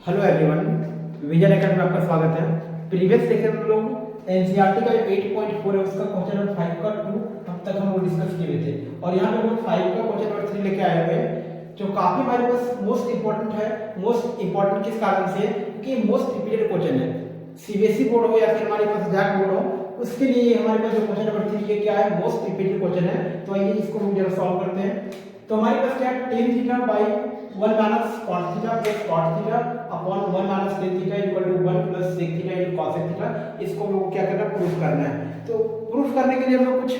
Hello everyone, vision academy में आपका स्वागत है। प्रीवियस लेक्चर में लोग एनसीईआरटी का 8.4 है उसका क्वेश्चन नंबर 5 का 2 अब तक हम लोग डिस्कस किए थे और यहाँ पे हम लोग 5 का क्वेश्चन नंबर 3 लेके आए हुए हैं जो काफी हमारे पास मोस्ट इंपॉर्टेंट है। मोस्ट इंपॉर्टेंट किस कारण से? क्योंकि मोस्ट रिपीटेड क्वेश्चन है। सीबीएसई बोर्ड हो या फिर हमारे पास जैक बोर्ड हो, उसके लिए हमारे पास जो क्वेश्चन नंबर 3 ये क्या है, मोस्ट रिपीटेड क्वेश्चन है। तो आइए इसको हम जरा सॉल्व करते हैं। तो हमारे पास क्या है, tan theta by 1 minus cos theta plus cot theta upon 1 minus tan theta equal to 1 plus sec theta into cos theta. इसको हम लोग क्या करना है, प्रूफ करना है। तो प्रूफ करने के लिए हम लोग कुछ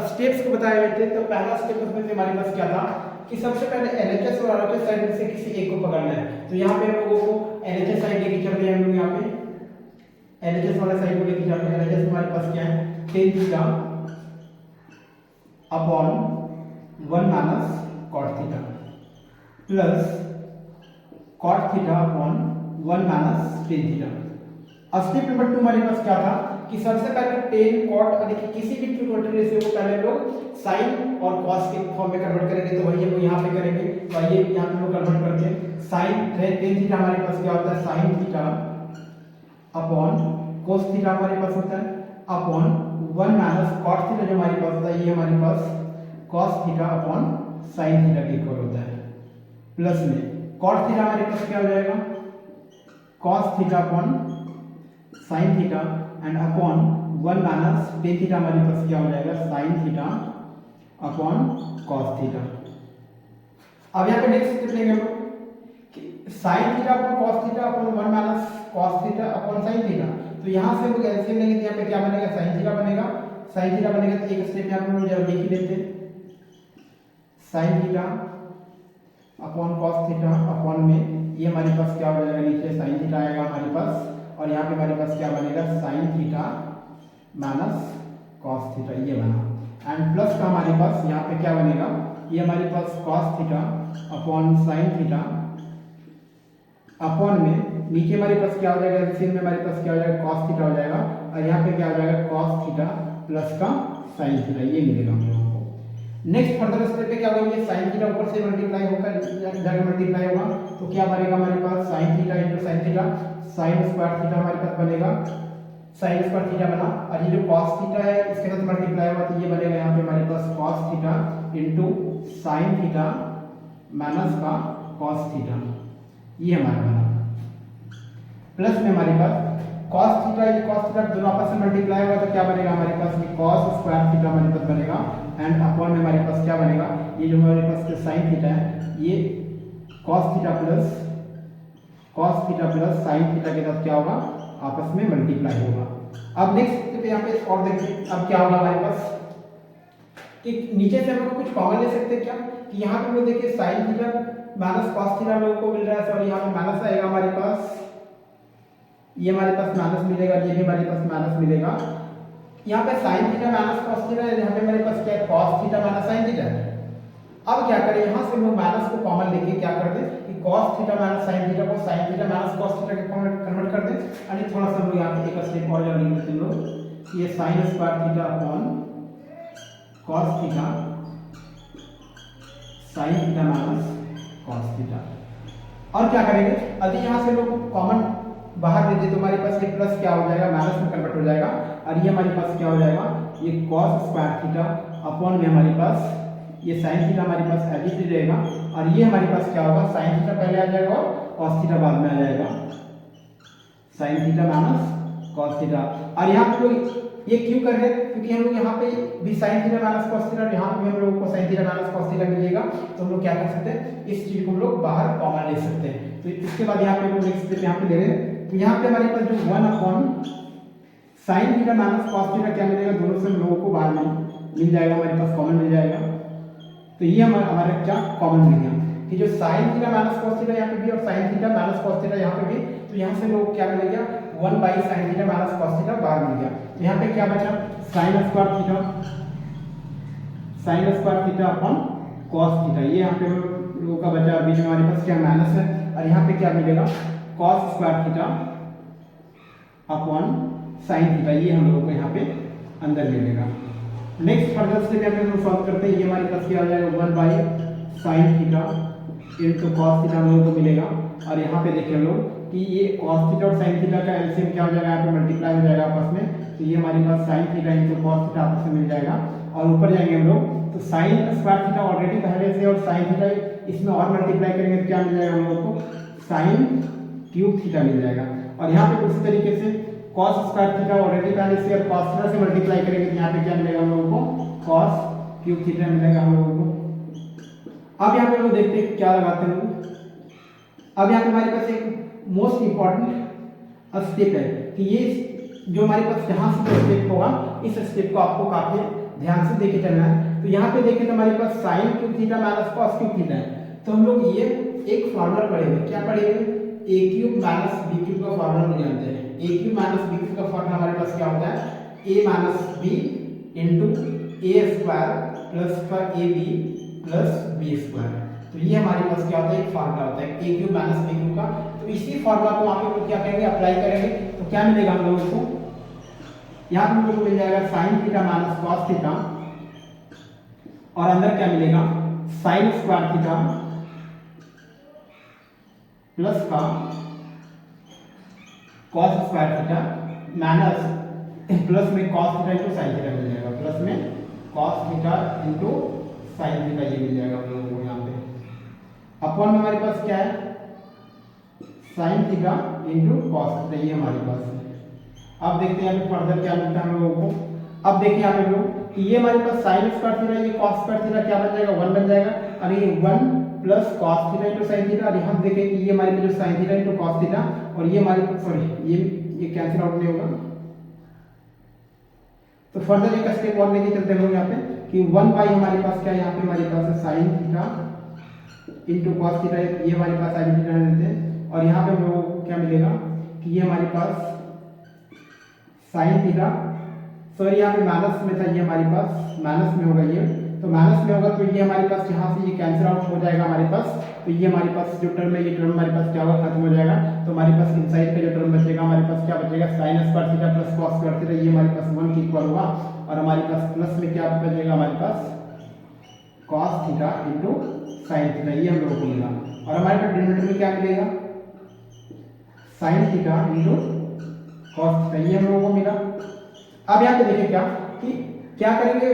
स्टेप्स को बताए हुए थे। तो पहला स्टेप उसमें से हमारे पास क्या था कि सबसे पहले एलएचएस और आरएचएस साइड में से किसी एक को पकड़ना है। तो यहाँ पे हम लोगों को एलएचएस साइड लेके चलते हैं। हम लोग यहाँ पे एलएचएस वाला साइड को लेके चलते हैं। एलएचएस हमारे पास क्या है, tan theta upon 1 minus cot theta plus cot theta upon 1 minus tan theta. अब स्टेप नंबर 2 हमारे पास क्या था कि सबसे पहले tan cot यानी कि किसी भी ट्रिगोनोमेट्री रेशियो को पहले लोग sin और cos के फॉर्म में कन्वर्ट करेंगे। तो वही हम लोग यहाँ पे करेंगे। तो आइए यहाँ पे लोग कन्वर्ट करते हैं। sin tan थीटा हमारे पास क्या होता है, sin theta upon cos theta हमारे पास होता है अपॉन 1 माइनस cot थीटा जो हमारे पास होता है ये हमारे पास cos theta upon sin theta के इक्वल होता है। प्लस में cot थीटा हमारे पास क्या हो जाएगा, cos theta upon sin theta and upon 1 minus tan theta हमारे पास क्या हो जाएगा, sin theta upon cos theta. अब यहाँ पे नेक्स्ट स्टेप लेंगे हम लोग कि sin theta upon cos theta upon 1 minus cos theta upon sin theta. तो यहाँ से हम लोग एलसीएम लेंगे तो यहाँ पे क्या बनेगा, sin थीटा बनेगा। sin थीटा बनेगा तो एक स्टेप यहाँ पे हम लोग जरा लिख लेते हैं। sin theta upon cos theta upon में ये हमारे पास क्या हो जाएगा, नीचे sin थीटा आएगा हमारे पास और यहाँ पे हमारे पास क्या बनेगा, sin theta minus cos theta ये बना एंड प्लस का हमारे पास यहाँ पे क्या बनेगा, ये हमारे पास cos theta upon sin theta upon में नीचे हमारे पास क्या हो जाएगा, एलसीएम में हमारे पास क्या हो जाएगा, cos थीटा हो जाएगा और यहाँ पे क्या हो जाएगा, cos थीटा प्लस का sin थीटा ये मिलेगा हम लोगों को। नेक्स्ट फर्दर स्टेप पे क्या होगा, sin थीटा ऊपर से मल्टीप्लाई होकर जाकर मल्टीप्लाई होगा तो क्या बनेगा हमारे पास, sin theta into sin theta sin square theta हमारे पास बनेगा, sin स्क्वायर थीटा बना और ये जो cos थीटा है इसके साथ मल्टीप्लाई होगा तो ये बनेगा यहाँ पे हमारे पास cos theta into sin theta minus का cos थीटा ये हमारा बना। प्लस में हमारे पास cos थीटा ये cos थीटा दोनों आपस में मल्टीप्लाई होगा तो क्या बनेगा हमारे पास, ये cos स्क्वायर थीटा हमारे पास बनेगा एंड अपॉन में हमारे पास क्या बनेगा, ये जो हमारे पास sin थीटा है ये cos theta plus sin theta के साथ क्या होगा, आपस में मल्टीप्लाई होगा। अब नेक्स्ट पे यहाँ पे और देखिए अब क्या होगा हमारे पास कि नीचे से हम लोग कुछ कॉमन ले सकते हैं क्या कि यहाँ पे हम लोग देखिए sin theta minus cos theta हम लोग को मिल रहा है और यहाँ पे माइनस आएगा हमारे पास, ये हमारे पास माइनस मिलेगा, ये भी हमारे पास माइनस मिलेगा। यहाँ पे sin theta minus cos theta है, यहाँ पे हमारे पास क्या है, cos theta minus sin theta है। अब क्या करें, यहाँ से हम लोग माइनस को कॉमन लेके क्या कर दें कि cos theta minus sin theta को sin theta minus cos theta के फॉर्म में कन्वर्ट कर दें और थोड़ा सा हम लोग यहाँ पे एक स्टेप और लिख देते हैं लोग, ये sin square theta upon cos theta sin theta minus cos theta. और क्या करेंगे, यदि यहाँ से लोग कॉमन बाहर ले दे तो हमारे पास ये प्लस क्या हो जाएगा, माइनस में कन्वर्ट हो जाएगा और ये हमारे पास क्या हो जाएगा, ये cos स्क्वायर थीटा अपॉन में हमारे पास ये sin थीटा हमारे पास एज इट इज रहेगा और ये हमारे पास क्या होगा, sin थीटा पहले आ जाएगा और cos थीटा बाद में आ जाएगा, sin theta minus cos theta. और यहाँ पे लोग ये क्यों कर रहे हैं, क्योंकि हम लोग यहाँ पे भी sin theta minus cos theta और यहाँ पे हम लोगों को sin theta minus cos theta मिलेगा तो हम लोग क्या कर सकते हैं, इस चीज को हम लोग बाहर कॉमन ले सकते हैं। तो इसके बाद यहाँ पे हम लोग नेक्स्ट स्टेप यहाँ पे ले रहे हैं तो यहाँ पे हमारे पास जो 1 upon sin theta minus cos theta क्या मिलेगा, दोनों से हम लोगों को बाहर में मिल जाएगा, हमारे पास कॉमन मिल जाएगा। तो ये हमारा क्या कॉमन मिल गया कि जो sin theta minus cos theta यहाँ पे भी और sin theta minus cos theta यहाँ पे भी, तो यहाँ से लोग क्या मिल गया, 1 by sin theta minus cos theta बाहर मिल गया। तो यहाँ पे क्या बचा, sin square theta upon cos theta ये यहाँ पे लोगों का बचा। बीच में हमारे पास क्या माइनस है और यहाँ पे क्या मिलेगा, cos square theta upon sin theta ये हम लोगों को यहाँ पे अंदर मिलेगा। नेक्स्ट फर्दर स्टेप यहाँ पे हम सॉल्व करते हैं, ये हमारे पास क्या हो जाएगा, 1 by sin theta into cos theta हम लोगों को मिलेगा और यहाँ पे देखिए हम लोग कि ये cos थीटा और sin थीटा का एलसीएम क्या हो जाएगा, यहाँ पे मल्टीप्लाई हो जाएगा आपस में, तो ये हमारे पास sin theta into cos theta आपस में मिल जाएगा। और ऊपर जाएंगे हम लोग तो sin स्क्वायर थीटा ऑलरेडी पहले से, और sin थीटा इसमें और मल्टीप्लाई करेंगे तो क्या मिल जाएगा हम लोग को, sin क्यूब थीटा मिल जाएगा। और यहाँ पे उसी तरीके से cos स्क्वायर थीटा ऑलरेडी पहले से, और cos थीटा से मल्टीप्लाई करेंगे तो यहाँ पे क्या मिलेगा हम लोगों को, cos क्यूब थीटा मिलेगा हम लोगों को। अब यहाँ पे हम लोग देखते हैं क्या लगाते हैं लोग। अब यहाँ पे हमारे पास एक मोस्ट इंपॉर्टेंट स्टेप है कि ये जो हमारे पास यहाँ से स्टेप होगा, इस स्टेप को आपको काफी ध्यान से देखे चलना है। तो यहाँ पे देखें तो हमारे पास sine cube theta minus cos cube theta है, तो हम लोग ये एक फॉर्मूला पढ़े हुए, क्या पढ़े हुए, A cube minus B cube का फॉर्मूला हम जानते हैं। A cube minus B cube का फॉर्मूला हमारे पास क्या होता है, A minus B into A square plus का A B plus B square. तो ये हमारे पास क्या होता है, एक फार्मूला होता है ए क्यूब माइनस बी क्यूब का। तो इसी फार्मूला को वहां पे क्या करेंगे, अप्लाई करेंगे, तो क्या मिलेगा हम लोगों को, यहाँ पे हम लोग को मिल जाएगा sine theta minus cos theta, और अंदर क्या मिलेगा, साइन स्क्वायर थीटा प्लस का cos square theta minus plus में cos theta into sine theta मिल जाएगा, प्लस में cos theta into sine theta ये मिल जाएगा हम लोगों को यहाँ पे। अपॉन में हमारे पास क्या है, sign theta into cos theta, ये हमारे पास है। अब देखते हैं यहाँ पे फर्दर क्या मिलता है हम लोगों को। अब देखिए यहाँ पे लोग कि ये हमारे पास साइन स्क्वायर थीटा, ये कॉस स्क्वायर थीटा क्या बन जाएगा, 1 बन जाएगा, और ये 1 plus cos theta into sine theta. और यहाँ देखें कि ये हमारे पास जो sign theta into cos theta, और ये हमारे पास सॉरी ये कैंसिल आउट नहीं होगा। तो फर्दर एक स्टेप और लेके चलते हैं लोग यहाँ पे कि 1 बाई हमारे पास क्या है, यहाँ पे हमारे पास है sign theta into cos theta, ये हमारे पास साइन थीटा देते हैं। और यहाँ पे हम लोगों को क्या मिलेगा कि ये हमारे पास साइन थीटा, सॉरी यहाँ पे माइनस में था, ये हमारे पास माइनस में होगा ये, तो माइनस में होगा तो ये हमारे पास यहाँ से ये कैंसिल आउट हो जाएगा हमारे पास। तो ये हमारे पास जो टर्म है, ये टर्म हमारे पास क्या होगा, खत्म हो जाएगा। तो हमारे पास इनसाइड का जो टर्म बचेगा हमारे पास क्या बचेगा, sign square theta plus cos square theta, ये हमारे पास 1 के इक्वल होगा। और हमारे पास प्लस में क्या बचेगा, हमारे पास cos theta into sine theta, ये हम लोगों को मिला। और हमारे पास डिनोमिनेटर में क्या मिलेगा, sign theta into cos theta, ये हम लोगों को मिला। अब यहाँ पे देखिए क्या करेंगे,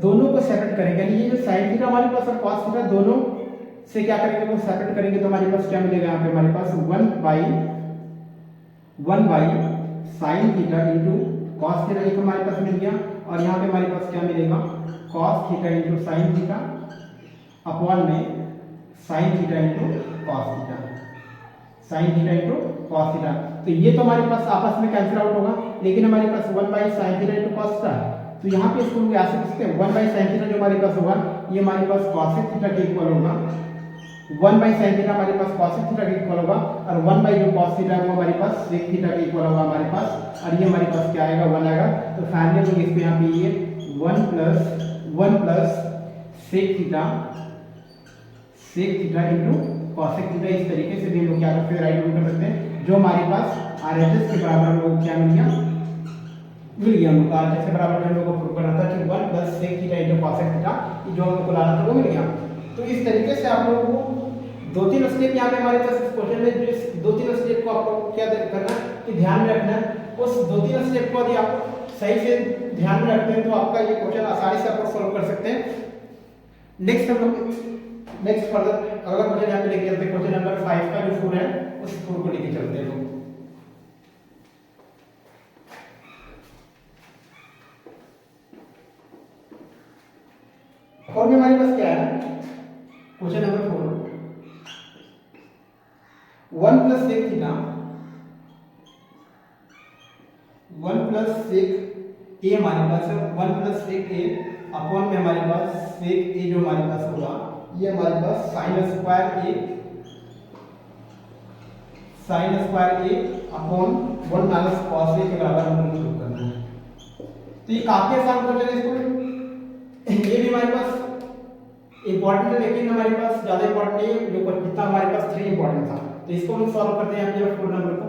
दोनों को सेपरेट करेंगे, यानी ये जो साइन थीटा हमारे पास और कॉस थीटा दोनों से क्या करेंगे, वो सेपरेट करेंगे। तो हमारे पास क्या मिलेगा, यहाँ पे हमारे पास 1 by sine theta into cos theta, एक हमारे पास मिल गया। और यहाँ पे हमारे पास क्या मिलेगा, cos theta into sine theta upon में sine theta into cos theta, sine theta into cos theta. तो ये तो हमारे पास आपस में कैंसिल आउट होगा, लेकिन हमारे पास 1 by sine theta into cos theta, तो यहाँ पे इसको हम ऐसे लिख सकते हैं 1 बाई साइन थीटा जो हमारे पास होगा, ये हमारे पास कॉसेक थीटा के इक्वल होगा। 1 बाई साइन थीटा हमारे पास कॉसेक थीटा के इक्वल होगा, और 1 बाई जो कॉस थीटा है वो हमारे पास सेक थीटा के इक्वल होगा हमारे पास। और ये हमारे पास क्या आएगा, 1 आएगा। तो फाइनली हम इसको यहाँ पे ये 1 plus sec theta into cosec theta, इस तरीके से भी हम लोग क्या करते हैं, राइट कर सकते हैं। जो हमारे पास आरएचएस के बराबर हम लोग क्या मिल गया हम लोग आरएचएस के बराबर हम लोग को प्रूव करना था कि 1 plus sec theta into cosec theta, जो हम लोग को लाना था वो मिल गया। तो इस तरीके से आप लोगों को 2-3 स्टेप यहाँ पे हमारे पास इस क्वेश्चन में, जो 2-3 स्टेप को आपको क्या करना है कि ध्यान में रखना है। उस 2-3 स्टेप को यदि आप सही से ध्यान में रखते हैं तो आपका ये क्वेश्चन आसानी से आप सॉल्व कर सकते हैं। नेक्स्ट हम लोग फर्दर अगला क्वेश्चन यहाँ पे लेके चलते हैं, क्वेश्चन नंबर 5 का जो 4 है उस 4 को लेके चलते हैं लोग। और में हमारे पास क्या है, question number 4, 1 plus sec theta, 1 plus sec A हमारे पास है, 1 प्लस सेक ए अपॉन में हमारे पास सेक ए जो हमारे पास होगा, ये हमारे पास sine square A upon 1 minus cos A के बराबर हम लोग करना है। तो ये काफी आसान क्वेश्चन है, इसको ये भी हमारे पास इंपॉर्टेंट है, लेकिन हमारे पास ज्यादा इंपॉर्टेंट नहीं है, जो जितना हमारे पास 3 इंपॉर्टेंट था। तो इसको हम सॉल्व करते हैं यहाँ पे 4 नंबर को।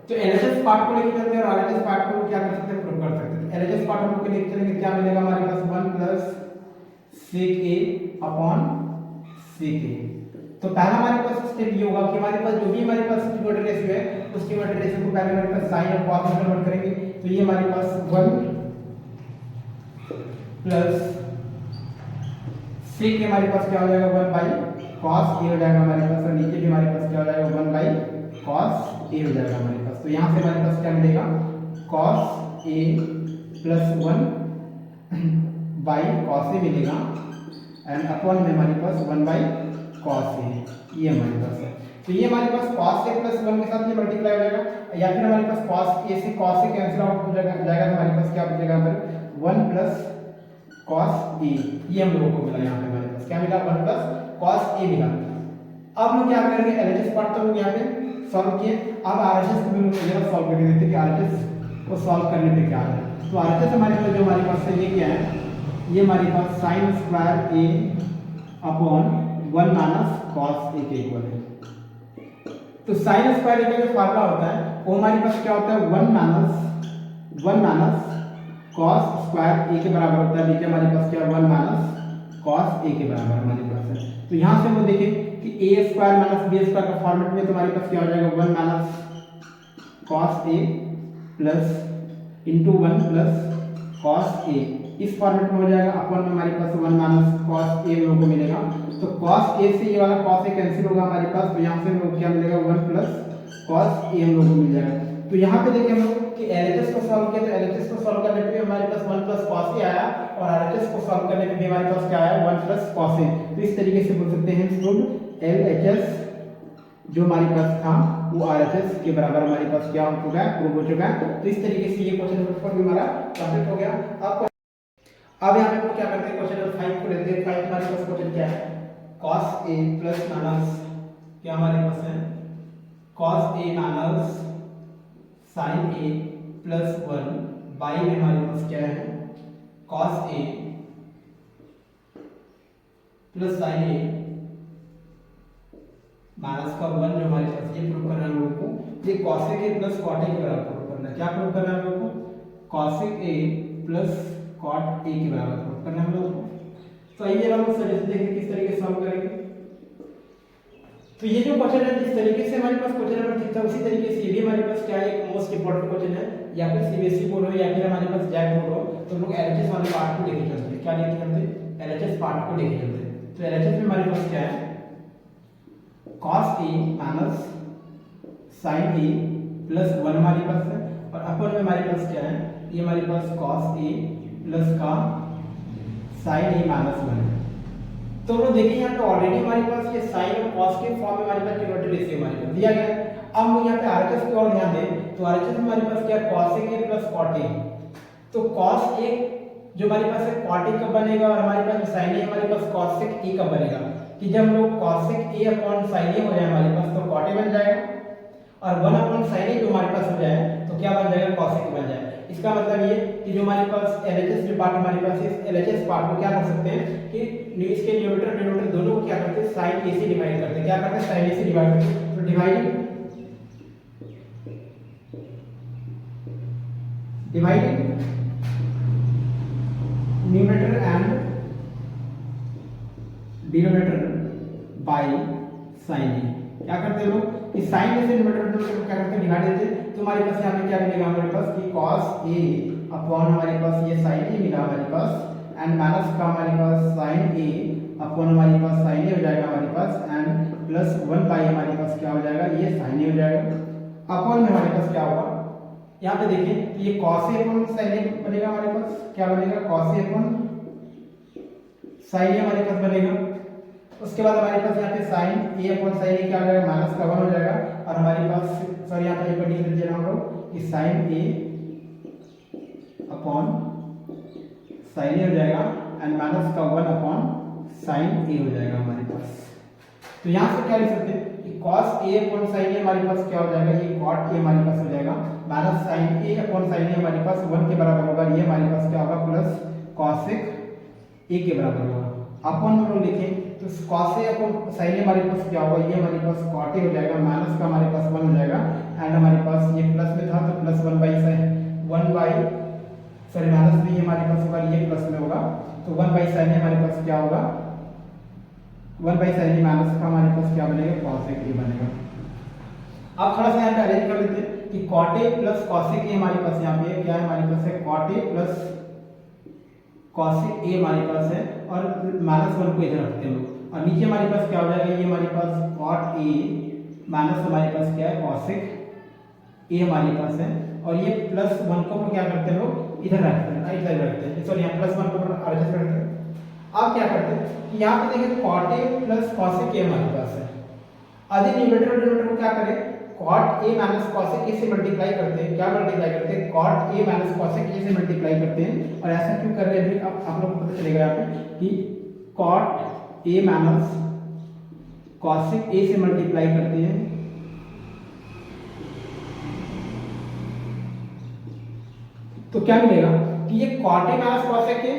तो एलएचएस पार्ट को लेके चलते हैं और आरएचएस पार्ट को क्या कर सकते हैं, प्रूव कर सकते हैं। तो एलएचएस पार्ट हम लोग लेके चलेंगे, क्या मिलेगा हमारे पास 1 प्लस सेक ए अपॉन सेक ए, तो पहला हमारे पास स्टेप ये होगा कि हमारे पास जो भी हमारे पास ट्रिगोनोमेट्री रेशियो है उस ट्रिगोनोमेट्री रेशियो को पहले हमारे पास साइन और कॉस में कन्वर्ट करेंगे। तो ये हमारे पास 1 प्लस सेक हमारे पास क्या हो जाएगा 1 बाई कॉस ए हो जाएगा हमारे पास, और नीचे भी हमारे पास क्या हो जाएगा 1 बाई कॉस ए हो जाएगा हमारे पास। तो यहाँ से हमारे पास क्या मिलेगा cos A plus 1 by cos A मिलेगा, एंड अपॉन में हमारे पास 1 बाई कॉस ए, ये हमारे पास है। तो ये हमारे पास कॉस ए प्लस 1 के साथ ये मल्टीप्लाई हो जाएगा, या फिर हमारे पास कॉस ए से कैंसिल आउट हो जाएगा, तो हमारे पास क्या बचेगा यहाँ पर 1 प्लस कॉस ए, ये हम लोगों को मिला। यहाँ पे हमारे पास क्या मिला 1 प्लस कॉस ए मिला। अब हम क्या करेंगे एलएचएस पार्ट तो लोग यहाँ पे सॉल्व किए, अब आरएचएस को भी लोग सॉल्व करके देखते हैं कि आरएचएस को सॉल्व करने पे क्या है। तो आरएचएस हमारे पास जो हमारे पास है ये क्या है, ये हमारे पास sine square A upon 1 minus cos A के इक्वल है। तो साइन स्क्वायर ए का जो फार्मूला होता है वो हमारे पास क्या होता है 1 माइनस कॉस स्क्वायर ए के बराबर होता है। नीचे हमारे पास क्या 1 माइनस कॉस ए के बराबर हमारे पास है। तो यहाँ से हम देखें कि ए स्क्वायर माइनस बी स्क्वायर का फॉर्मेट में तो हमारे पास क्या हो जाएगा 1 minus cos A plus into 1 plus cos A, इस फॉर्मेट में हो जाएगा। अपन में हमारे पास 1 माइनस कॉस ए लोगों को मिलेगा। तो कॉस ए से ये वाला कॉस ए कैंसिल होगा हमारे पास, तो यहाँ से हम लोग क्या मिलेगा 1 प्लस कॉस ए हम लोगों को मिल जाएगा। तो यहाँ पे देखें हम लोग कि एलएचएस को सॉल्व किया, तो एलएचएस को सॉल्व करने पे हमारे पास 1 प्लस कॉस ए आया, और आरएचएस को सॉल्व करने पे भी हमारे पास क्या आया 1 प्लस कॉस ए। तो इस तरीके से बोल सकते हैं स्टूडेंट एलएचएस जो हमारे पास था वो आरएचएस के बराबर हमारे पास क्या हो चुका है, प्रूव हो चुका है। तो इस तरीके से ये क्वेश्चन नंबर 4 भी हमारा कंप्लीट हो गया। अब यहाँ पे हम क्या करते हैं क्वेश्चन नंबर 5 को लेते हैं। 5 हमारे पास क्वेश्चन क्या है cos a प्लस माइनस क्या हमारे पास है cos a minus sin a plus 1 by में हमारे पास क्या है cos a plus sin a minus का 1 जो हमारे पास ये प्रूव करना है हम लोगों को, ये cosec a plus cot a के बराबर प्रूव करना है। क्या प्रूव करना है हम लोगों को cosec a plus cot a के बराबर प्रूव करना है हम लोगों को। तो आइए हम सजेशन देखें किस तरीके से सॉल्व करेंगे। तो ये जो क्वेश्चन है जिस तरीके से हमारे पास क्वेश्चन नंबर 3 था उसी तरीके से ये भी हमारे पास क्या है एक मोस्ट इंपोर्टेंट क्वेश्चन है, या फिर सीबीएसई बोर्ड हो या फिर हमारे पास जैक बोर्ड हो, तो लोग एलएचएस वाले पार्ट को लेके चलते हैं। क्या लेके चलते हैं एलएचएस पार्ट को लेके चलते हैं। तो एलएचएस में हमारे पास क्या है cos a minus sin a plus 1 हमारे पास है, और अपर में हमारे पास क्या है ये हमारे पास cos a प्लस का sin a माइनस 1 है। तो हम लोग देखिए यहाँ पे ऑलरेडी हमारे पास ये sin और cos के फॉर्म में हमारे पास ट्रिगोनोमेट्री रेशियो हमारे पास दिया गया है। अब हम यहाँ पे आरएचएस की ओर ध्यान दें तो आरएचएस में हमारे पास क्या है cos a plus cot a। तो cos a जो हमारे पास है cot a कब बनेगा, और हमारे पास sin a हमारे पास cosec a कब बनेगा, कि जब हम लोग cosec a upon sin a हो जाए हमारे पास तो cot a बन जाएगा, और 1 अपॉन sin a जो हमारे पास हो जाए तो क्या बन जाएगा cosec बन जाएगा। इसका मतलब ये कि जो हमारे पास एलएचएस जो पार्ट हमारे पास है इस एलएचएस पार्ट को क्या कर सकते हैं कि इसके न्यूमरेटर डिनोमिनेटर दोनों को क्या करते हैं sin a से डिवाइड करते हैं। क्या करते हैं sin a से डिवाइड करते हैं। तो dividing numerator and denominator by sin a। क्या करते हैं लोग कि sin a से न्यूमरेटर को क्या करते हैं डिवाइड देते हैं। तो हमारे पास यहाँ पे क्या मिलेगा हमारे पास कि cos a अपॉन हमारे पास ये sin a मिला हमारे पास, एंड माइनस का हमारे पास sin a अपॉन हमारे पास sin a हो जाएगा हमारे पास, एंड प्लस 1 बाई हमारे पास क्या हो जाएगा ये sin a हो जाएगा। अपॉन में हमारे पास क्या होगा यहाँ पे देखिए ये cos a upon sin a बनेगा हमारे पास, क्या बनेगा cos a upon sin a हमारे पास बनेगा। उसके बाद हमारे पास यहाँ पे sin a upon sin a क्या हो जाएगा माइनस का 1 हो जाएगा, और हमारे पास सॉरी यहाँ पे एक कंडीशन दे रहा हम लोग कि sin a upon sin a हो जाएगा, एंड माइनस का 1 अपॉन sin a हो जाएगा हमारे पास। तो यहाँ से क्या लिख सकते हैं कि cos a upon sin a हमारे पास क्या हो जाएगा ये cot a हमारे पास हो जाएगा, minus sin a upon sin a हमारे पास 1 के बराबर होगा, ये हमारे पास क्या होगा प्लस cosec a के बराबर होगा। अपन हम लोग लिखें तो cos a upon sin a हमारे पास क्या होगा ये हमारे पास cot a हो जाएगा, माइनस का हमारे पास 1 हो जाएगा, एंड हमारे पास ये प्लस में था तो प्लस 1 बाई सॉरी माइनस में ये हमारे पास होगा ये प्लस में होगा, तो 1 बाई sin a हमारे पास क्या होगा 1/sin माइनस का हमारे पास क्या बनेगा, cosec a बनेगा। अब थोड़ा सा यहाँ पे अरेंज कर लेते हैं कि cot a plus cosec a हमारे पास यहाँ पे क्या है, हमारे पास है cot a plus cosec a हमारे पास है, और -1 को इधर रखते हैं लोग, और नीचे हमारे पास क्या हो जाएगा, ये हमारे पास cot a माइनस हमारे पास क्या है, cosec a हमारे पास है, और ये +1 को क्या करते हैं लोग, इधर रखते हैं, इधर रखते हैं, सॉरी यहाँ +1 को एडजस्ट करते हैं। अब क्या करते हैं कि यहाँ पे देखिए cot a plus cosec a हमारे पास है, आधे न्यूमरेटर और डिनोमिनेटर को क्या करें, cot a minus cosec a से मल्टीप्लाई करते हैं, क्या मल्टीप्लाई करते हैं, cot a minus cosec a से मल्टीप्लाई करते हैं। और ऐसा क्यों कर रहे हैं, अब आप लोगों को पता चलेगा यहाँ पे कि cot a minus cosec a से मल्टीप्लाई करते हैं, तो क्या मिलेगा कि ये cot a minus cosec a,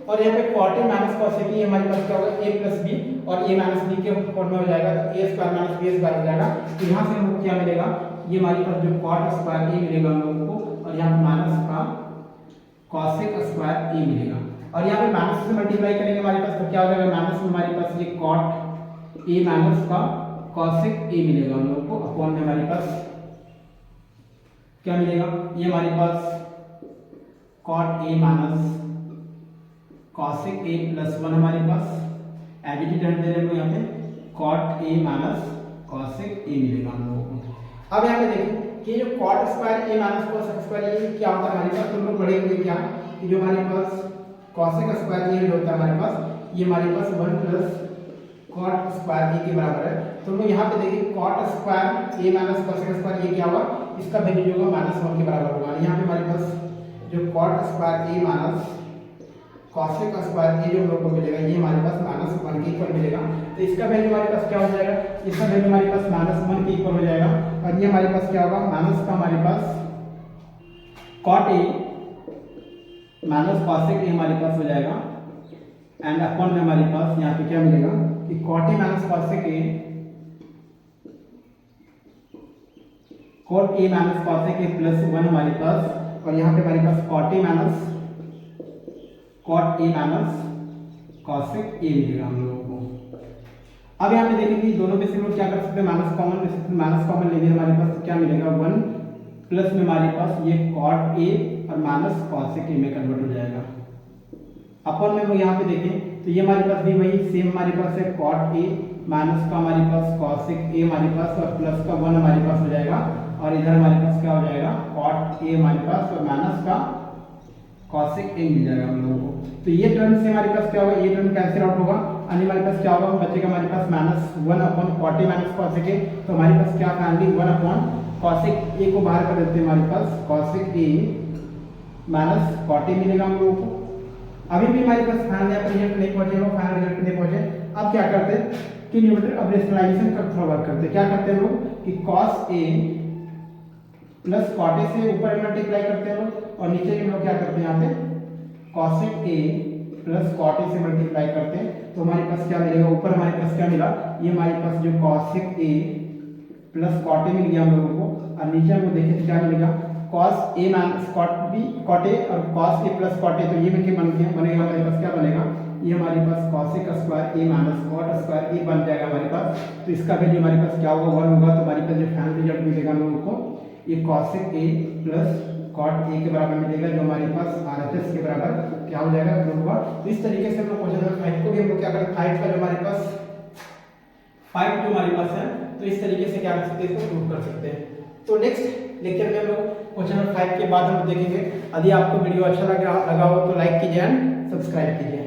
और यहाँ पे cot a minus cosec a हमारे पास क्या होगा, a प्लस b, और a माइनस b के फॉर्म में हो जाएगा, तो a square minus b square हो जाएगा। तो यहाँ से हमको क्या मिलेगा, ये हमारे पास जो cot स्क्वायर a मिलेगा हम लोगों को, और यहाँ पे माइनस का cosec स्क्वायर a मिलेगा, और यहाँ पे माइनस से मल्टीप्लाई करेंगे हमारे पास, तो क्या हो जाएगा, माइनस में हमारे पास ये cot a माइनस का cosec a मिलेगा हम लोगों को, अपॉन में हमारे पास क्या मिलेगा, ये हमारे पास cot a minus cosec a plus 1 हमारे पास एज इट इज रख दे रहे हैं यहाँ पे cot a minus cosec a मिलेगा हम लोगों को। अब यहाँ पे देखें कि जो cot square a minus cosec square a क्या होता है हमारे पास, तुम लोग पढ़ेंगे क्या कि जो हमारे पास cosec स्क्वायर a जो होता है हमारे पास, ये हमारे पास 1 प्लस cot स्क्वायर a के बराबर है। तो लोग यहाँ पे देखिए cot square a minus cosec square a क्या होगा, इसका वैल्यू जो होगा -1 के बराबर होगा। यहाँ पे हमारे पास जो cot square a minus cosec square a जो हम लोग को मिलेगा, ये हमारे पास -1 के इक्वल मिलेगा। तो इसका वैल्यू हमारे पास क्या हो जाएगा, इसका वैल्यू हमारे पास -1 के इक्वल हो जाएगा, और ये हमारे पास क्या होगा, माइनस का हमारे पास cot a minus cosec a हमारे पास हो जाएगा, एंड अपॉन में हमारे पास यहाँ पे क्या मिलेगा कि cot a minus cosec a, cot a minus cosec a plus 1 हमारे पास, और यहाँ पे हमारे पास cot a minus cosec a मिलेगा हम लोगों को। अब यहाँ पे देखेंगे दोनों में से हम लोग क्या कर सकते हैं, माइनस कॉमन ले सकते हैं, माइनस कॉमन लेंगे हमारे पास क्या मिलेगा, 1 प्लस में हमारे पास ये cot a और माइनस cosec a में कन्वर्ट हो जाएगा। अपन में हम यहाँ पे देखें तो ये हमारे पास भी वही सेम हमारे पास है cot a माइनस का हमारे पास cosec a हमारे पास, और प्लस का 1 हमारे पास हो जाएगा, और इधर हमारे पास क्या हो जाएगा cot a हमारे पास, और माइनस का cosec a मिल जाएगा हम लोगों को। तो ये टर्म से हमारे पास क्या होगा, ये टर्म कैंसिल आउट होगा, और हमारे पास क्या होगा, बचेगा हमारे पास -1 upon cot a minus cosec a। तो हमारे पास क्या फाइनली 1 अपॉन cosec a को बाहर कर देते हैं, हमारे पास cosec a minus cot a मिलेगा हम लोगों को। अभी भी हमारे पास फाइनल रिजल्ट नहीं पहुंचे, लोग फाइनल रिजल्ट नहीं पहुंचे। अब क्या करते हैं कि न्यूमरेटर अब रेशनलाइजेशन का थोड़ा वर्क करते हैं। क्या करते हैं लोग कि cos a plus cot a से ऊपर मल्टीप्लाई करते हैं लोग, और नीचे हम लोग क्या करते हैं यहाँ पे cosec a plus cot a से मल्टीप्लाई करते हैं। तो हमारे पास क्या मिलेगा, ऊपर हमारे पास क्या मिला, ये हमारे पास जो cosec a plus cot a मिल गया हम लोगों को, और नीचे हम लोग देखें तो क्या मिलेगा cos a minus cot a और cos a plus cot a, तो ये मिलके बनेगा हमारे पास क्या बनेगा, ये हमारे पास cosec square a minus cot square a बन जाएगा हमारे पास। तो इसका वैल्यू हमारे पास क्या होगा, 1 होगा। तो हमारे पास जो फाइनल रिजल्ट मिलेगा हम लोगों को ये cosec a plus cot a के बराबर मिलेगा, जो हमारे पास RHS के बराबर क्या हो जाएगा, होगा। तो इस तरीके से हम लोग क्वेश्चन नंबर 5 को भी हम लोग क्या करें, 5 का जो हमारे पास 5 जो हमारे पास है, तो इस तरीके से क्या कर सकते हैं, इसको प्रूव कर सकते हैं। तो नेक्स्ट लेक्चर में हम लोग क्वेश्चन नंबर 5 के बाद हम देखेंगे। यदि आपको वीडियो अच्छा लगा हो तो लाइक कीजिए एंड सब्सक्राइब कीजिए।